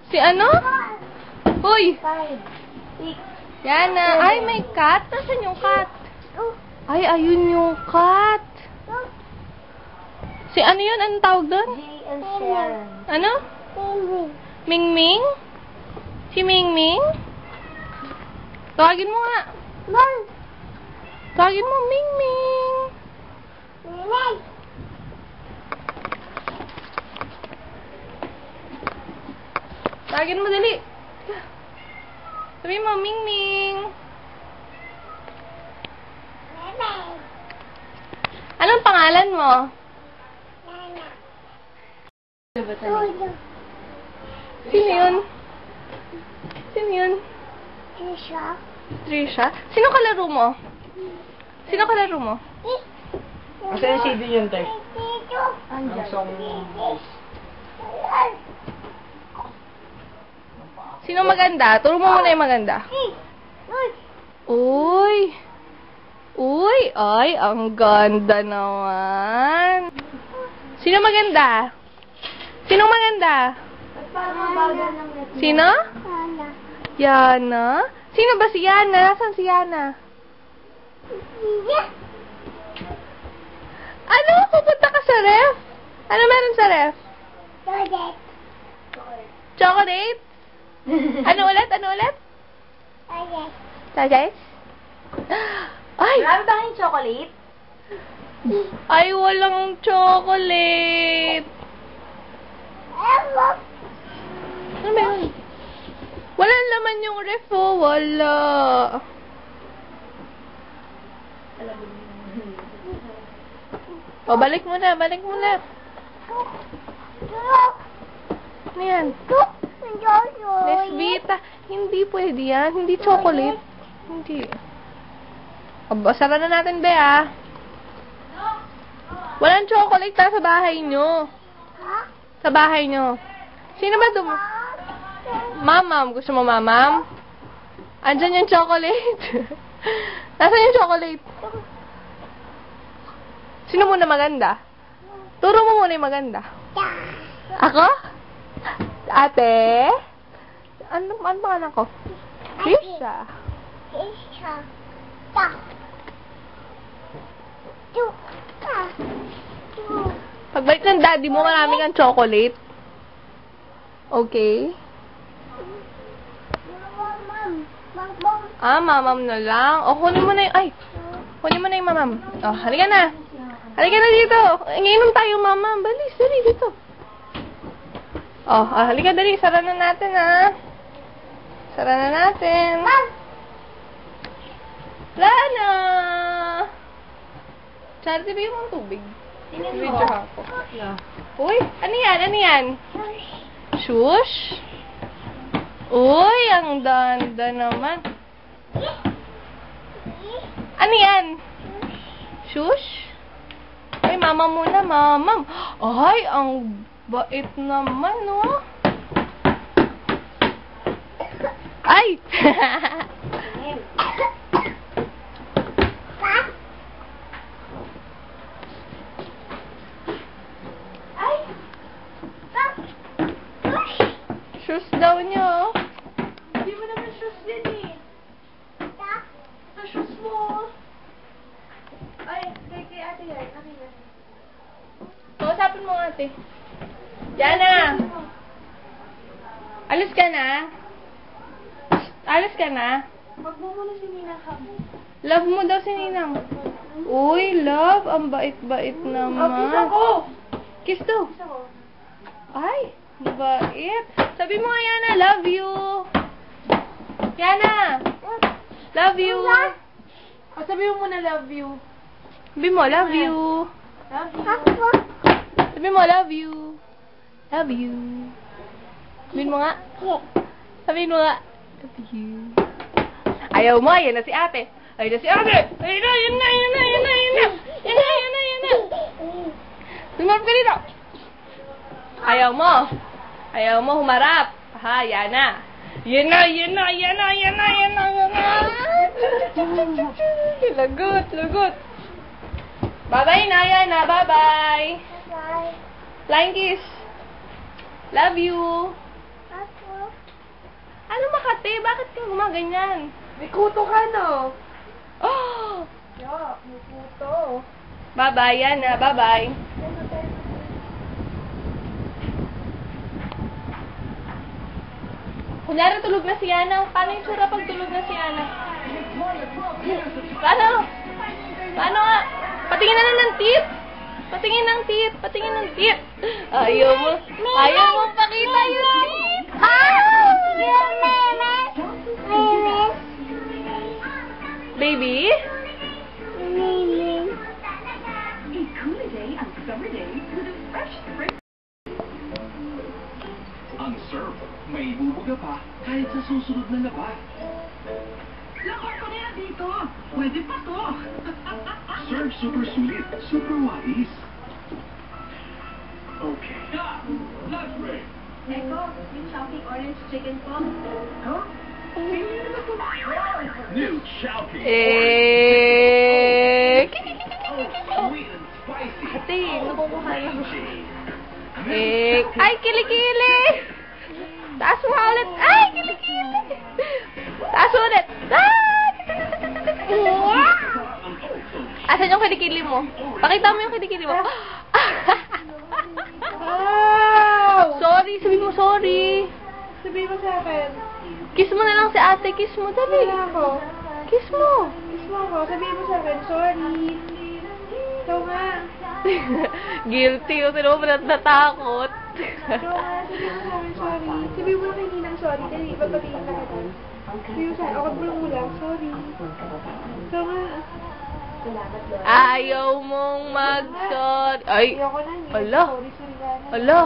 Si ano? Hoy! 5, 6. Yana. Ay, may cat. Nasaan yung cat? Ay, ayun yung cat. Si ano yun? Anong tawag doon? Jay and Sharon. Ano? Mingming? Si Mingming? Tawagin mo nga. Tawagin mo, Mingming. Tawagin mo, dali. Sabihin mo, Mingming. Anong pangalan mo? Sino yun? Sino yun? Trisha? Sino kalaro mo? Sino kalaro mo? Kasi yung CD yun, Tay. Sino maganda? Turo mo muna yung maganda. Uy! Uy! Ay, ang ganda naman. Sino maganda? Sino maganda? Sino? Yana? Sino ba si Yana? Nasaan si Yana? Ano? Pupunta ka sa ref? Ano meron sa ref? Chocolate? Ano ulit? Ano ulit? Chocolate? Ay! Marami ba kayong chocolate? Ay, walang chocolate. Ano meron? Walang laman yung ref, oh. Wala. O, balik mo na. Balik mo na. Ano yan? Nesvita. Hindi pwede yan. Hindi chocolate. Hindi. O, sara na natin, be, ah. Walang chocolate na sa bahay nyo. Sa bahay nyo. Sino ba ito? Mamam. Gusto mo mamam? Andyan yung chocolate. Nasaan yung chocolate? Sino muna maganda? Turo mo muna yung maganda. Ako? Ate? Ano pangalan ko? Trisha. Pagbalik ng daddy mo, marami kang chocolate. Okay? Ah, mamam na lang. O, kunin mo na yung... Ay! Kunin mo na yung mamam. O, halika na. Halika na dito. Ngayon tayo, mamam. Balis, dali dito. O, halika dali. Sara na natin, ha. Sara na natin. Lana! Charity, ba yung tubig? Video ako. Uy, ano yan? Ano yan? Shush? Uy, ang ganda naman. Ano yan? Shush? Ay, mama muna, mamam. Ay, ang bait naman, no? Ay! Shoes daw niyo. Hindi mo naman shoes din eh. Ito shoes mo. Ay, kay ate yan. Akin na. Kausapin mo ate. Yana! Alis ka na? Alis ka na? Wag mo muna si Ninang ka. Love mo daw si Ninang. Uy, love. Ang bait-bait naman. Kiss ako! Kiss daw. Kiss ako. Ay, bait. Sabi mo nga, Yana, love you. Yana, love you. O, sabi mo muna love you. Sabi mo, love you. Love you. Sabi mo, love you. Love you. Sabihin mo nga. Sabihin mo nga. Love you. Ayaw mo, yan na si ate. Ayun na si ate. Ayun na, yun na, yun na, yun na, yun na. Yun na, yun na, yun na. Sumarap ka dito. Ayaw mo. Ayaw mo humarap. Ha, yan na. Yan na, yan na, yan na, yan na, yan na, yan na. Lagot, lagot. Bye-bye na, yan na. Bye-bye. Bye. Flying kiss. Love you. Ako. Ano Makati? Bakit ka gumaganyan? May kuto ka, no? Oh! Yeah, may kuto. Bye-bye, yan na. Bye-bye. Kunyari tulog na si Yana. Paano yung sura pag tulog na si Yana? Paano? Paano nga? Patingin na lang ng tip. Patingin ng tip. Patingin ng tip. Ayaw mo. Ayaw mo pakita yun. Baby? Ang surf, may bubuga pa kahit sa susunod na laba. Lakot ko na yan dito! Pwede pa to! Surf super sulit, super wais. Okay. Yeah, let's break. Echo, yung Chowking Orange Chicken po. Huh? New Chowking. Sweet and spicy. Ate, nakukuhain mo. Hey. Ay, kilikili! Taas mo ulit. Ay, kilikili! Taas ulit. Asan yung kilikili mo? Pakita mo yung kilikili mo. Sorry, sabi mo sorry. Sabihin mo sa akin. Kiss mo na lang si ate. Kiss mo, dali. Wala ako. Kiss mo. Kiss mo ako. Sabihin mo sa akin, sorry. Ikaw nga. Guilty. O, sino mo natakot? Ikaw nga, sabihin mo sa akin, sorry. Sabihin mo lang kay Ninang sorry. Dali, ipapatingin na kita. Sabihin mo sa akin, ako bulong mo lang, sorry. Ikaw nga. Ayaw mong mag-sorry. Ay, Ayoko na, Ninang. ala. Sorry, sorry na. Ala.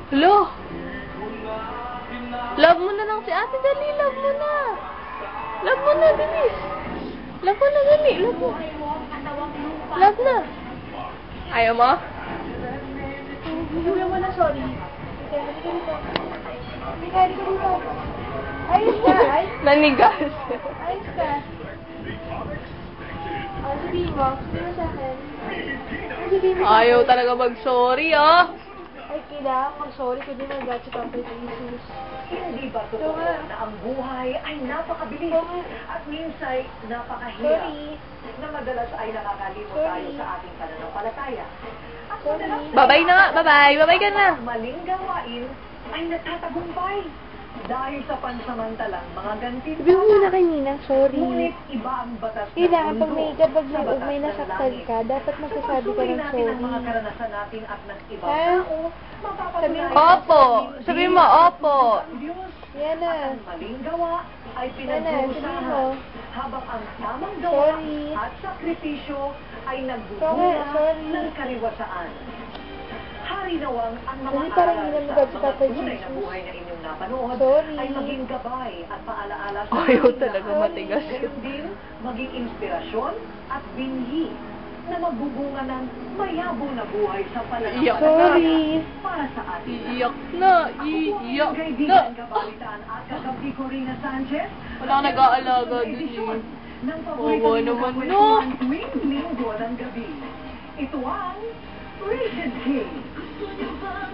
Ala. Love mo na lang si ate. Dali, love mo na. Love mo na, bilis. Love mo na, dali. Love mo. Love na. Ayaw mo? Sabihin mo na sorry. Ikaw, halika dito. Halika dito. Ayos ka, ayos. Nanigas. Ayos ka. Sabihin mo sa akin. Sabihin mo sa Ayaw akin. talaga mag-sorry, ah. Ay, kailangan mag-sorry kundi mag-gat si Papa Jesus. Hindi ba Ito totoo nga. na ang buhay ay napakabilis Ito nga. at minsan napakahirap Sorry. na madalas ay nakakalimot Sorry. tayo sa ating pananampalataya. At Sorry. madalas Bye-bye na nga. Bye-bye. Bye-bye ka na. ang maling gawain ay nagtatagumpay dahil sa pansamantalang mga gantimpala. Sabihin mo na kay Ninang, sorry. Ngunit iba ang batas ng Kailangan pag mundo kapag sa batas may ng nasaktan langit. ka, dapat magsasabi ka Kapag ng natin ang mga sorry. karanasan natin at ng ibang Ha? tao, mapapatunayan Opo. natin Sabihin mo, opo. ang Diyos. Yan na. Ang maling gawa ay Yan na, sabihin mo. pinagdurusahan habang ang tamang gawa Sorry. at sakripisyo ay Sorry, nagbubunga sorry. ng kaliwasaan. Hari nawang ang mga Sorry, parang aral hindi sa naman si mga Papa tunay na Jesus. buhay na inyong napanood Sorry. ay maging gabay at paalaala sa Ayaw ating talaga lahat. matigas. Gayon din, maging inspirasyon at binhi na magbubunga ng mayabong na buhay sa Iyak. pananampalataya Sorry. para sa ating lahat. Iiyak na. Ako po Iiyak ang na. kaibigan Kabalitaan at kakampi ko Rina Sanchez. Wala akong nag-aalaga dun Edisyon eh. ng paborito Oo niyong naman, kakwentuhan tuwing linggo ng gabi. Ito ang Rated King.